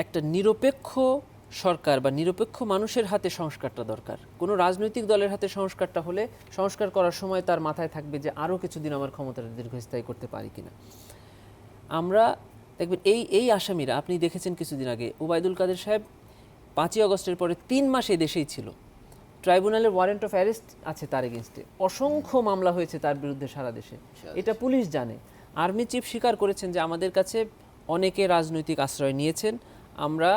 একটা নিরপেক্ষ সরকার বা নিরপেক্ষ মানুষের হাতে সংস্কারটা দরকার। কোনো রাজনৈতিক দলের হাতে সংস্কারটা হলে সংস্কার করার সময় তার মাথায় থাকবে যে আরও কিছুদিন আমার ক্ষমতাটা দীর্ঘস্থায়ী করতে পারি কিনা। আমরা দেখবেন এই আসামিরা, আপনি দেখেছেন কিছুদিন আগে ওবায়দুল কাদের সাহেব 5ই আগস্টের পরে 3 মাস এই দেশেই ছিল। ট্রাইব্যুনালের ওয়ারেন্ট অফ অ্যারেস্ট আছে তার এগেনস্টে, অসংখ্য মামলা হয়েছে তার বিরুদ্ধে সারা দেশে, এটা পুলিশ জানে। আর্মি চিফ স্বীকার করেছেন যে আমাদের কাছে অনেকে রাজনৈতিক আশ্রয় নিয়েছেন, আমরা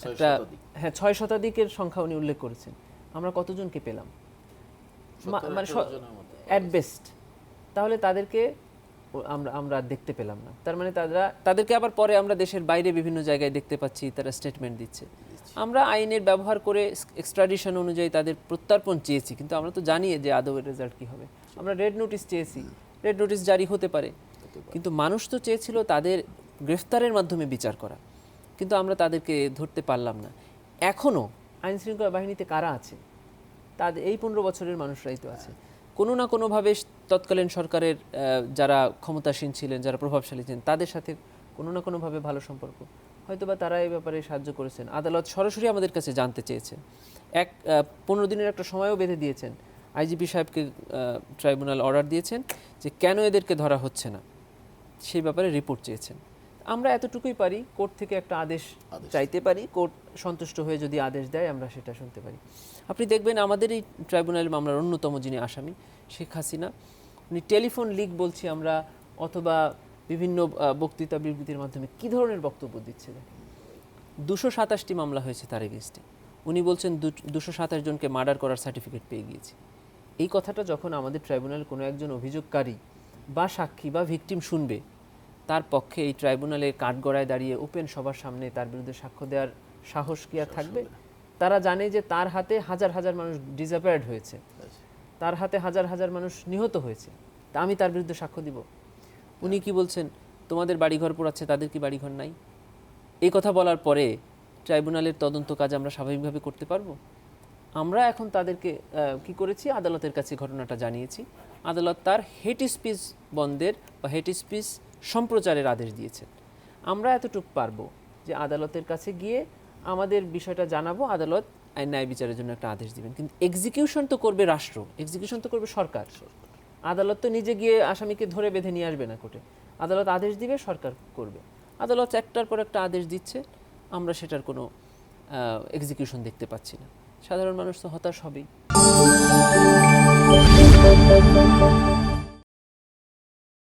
একটা 6 শতাধিকের সংখ্যা উনি উল্লেখ করেছেন। আমরা কতজনকে পেলাম? মানে অ্যাট বেস্ট। তাহলে তাদেরকে আমরা দেখতে পেলাম না। তার মানে তাদেরকে আবার পরে আমরা দেশের বাইরে বিভিন্ন জায়গায় দেখতে পাচ্ছি, তারা স্টেটমেন্ট দিচ্ছে। আমরা আইনের ব্যবহার করে এক্সট্রাডিশন অনুযায়ী তাদের প্রত্যর্পণ চেয়েছি, কিন্তু আমরা তো জানি যে আদৌ এর রেজাল্ট কী হবে। আমরা রেড নোটিশ চেয়েছি, রেড নোটিশ জারি হতে পারে, কিন্তু মানুষ তো চেয়েছিল তাদের গ্রেফতারের মাধ্যমে বিচার করা, কিন্তু আমরা তাদেরকে ধরতে পারলাম না। এখনও আইনশৃঙ্খলা বাহিনীতে কারা আছে? তাদের এই 15 বছরের মানুষরাই তো আছে। কোনো না কোনোভাবে তৎকালীন সরকারের যারা ক্ষমতাসীন ছিলেন, যারা প্রভাবশালী ছিলেন, তাদের সাথে কোনো না কোনোভাবে ভালো সম্পর্ক, হয়তোবা তারা এই ব্যাপারে সাহায্য করেছেন। আদালত সরাসরি আমাদের কাছে জানতে চেয়েছেন, 15 দিনের একটা সময়ও বেঁধে দিয়েছেন। আইজিপি সাহেবকে ট্রাইব্যুনাল অর্ডার দিয়েছেন যে কেন এদেরকে ধরা হচ্ছে না, সেই ব্যাপারে রিপোর্ট চেয়েছেন। আমরা এতটুকুই পারি, কোর্ট থেকে একটা আদেশ চাইতে পারি, কোর্ট সন্তুষ্ট হয়ে যদি আদেশ দেয় আমরা সেটা শুনতে পারি। আপনি দেখবেন আমাদের এই ট্রাইব্যুনাল মামলার অন্যতম যিনি আসামি শেখ হাসিনা, উনি টেলিফোন লিক বলছি আমরা, অথবা বিভিন্ন বক্তৃতা বিবৃতির মাধ্যমে কী ধরনের বক্তব্য দিচ্ছে। 227টি মামলা হয়েছে তার এগেইনস্টে, উনি বলছেন 227 জনকে মার্ডার করার সার্টিফিকেট পেয়ে গিয়েছে। এই কথাটা যখন আমাদের ট্রাইব্যুনাল কোনো একজন অভিযোগকারী বা সাক্ষী বা ভিকটিম শুনবে, তার পক্ষে এই ট্রাইব্যুনালে কাঠগড়ায় দাঁড়িয়ে ওপেন সবার সামনে তার বিরুদ্ধে সাক্ষ্য দেওয়ার সাহস কি আর থাকবে? তারা জানে যে তার হাতে হাজার হাজার মানুষ ডিসঅ্যাপিয়ার্ড হয়েছে, তার হাতে হাজার হাজার মানুষ নিহত হয়েছে, তা আমি তার বিরুদ্ধে সাক্ষ্য দিব? উনি কি বলছেন, তোমাদের বাড়িঘর পোড়াচ্ছে, তাদের কি বাড়িঘর নাই? এই কথা বলার পরে ট্রাইব্যুনালের তদন্ত কাজ আমরা স্বাভাবিকভাবে করতে পারবো? আমরা এখন তাদেরকে কি করেছি, আদালতের কাছে ঘটনাটা জানিয়েছি। আদালত তার হেট স্পিচ বন্ধের বা হেট স্পিচ সম্প্রচারের আদেশ দিয়েছেন। আমরা এতটুকু পারবো যে আদালতের কাছে গিয়ে আমাদের বিষয়টা জানাবো, আদালত আইন ন্যায় বিচারের জন্য একটা আদেশ দিবেন, কিন্তু এক্সিকিউশন তো করবে রাষ্ট্র, এক্সিকিউশন তো করবে সরকার। আদালত তো নিজে গিয়ে আসামিকে ধরে বেঁধে নিয়ে আসবে না কোর্টে, আদালত আদেশ দিবে, সরকার করবে। আদালত একটার পর একটা আদেশ দিচ্ছে, আমরা সেটার কোনো এক্সিকিউশন দেখতে পাচ্ছি না। সাধারণ মানুষ তো হতাশ হবেই।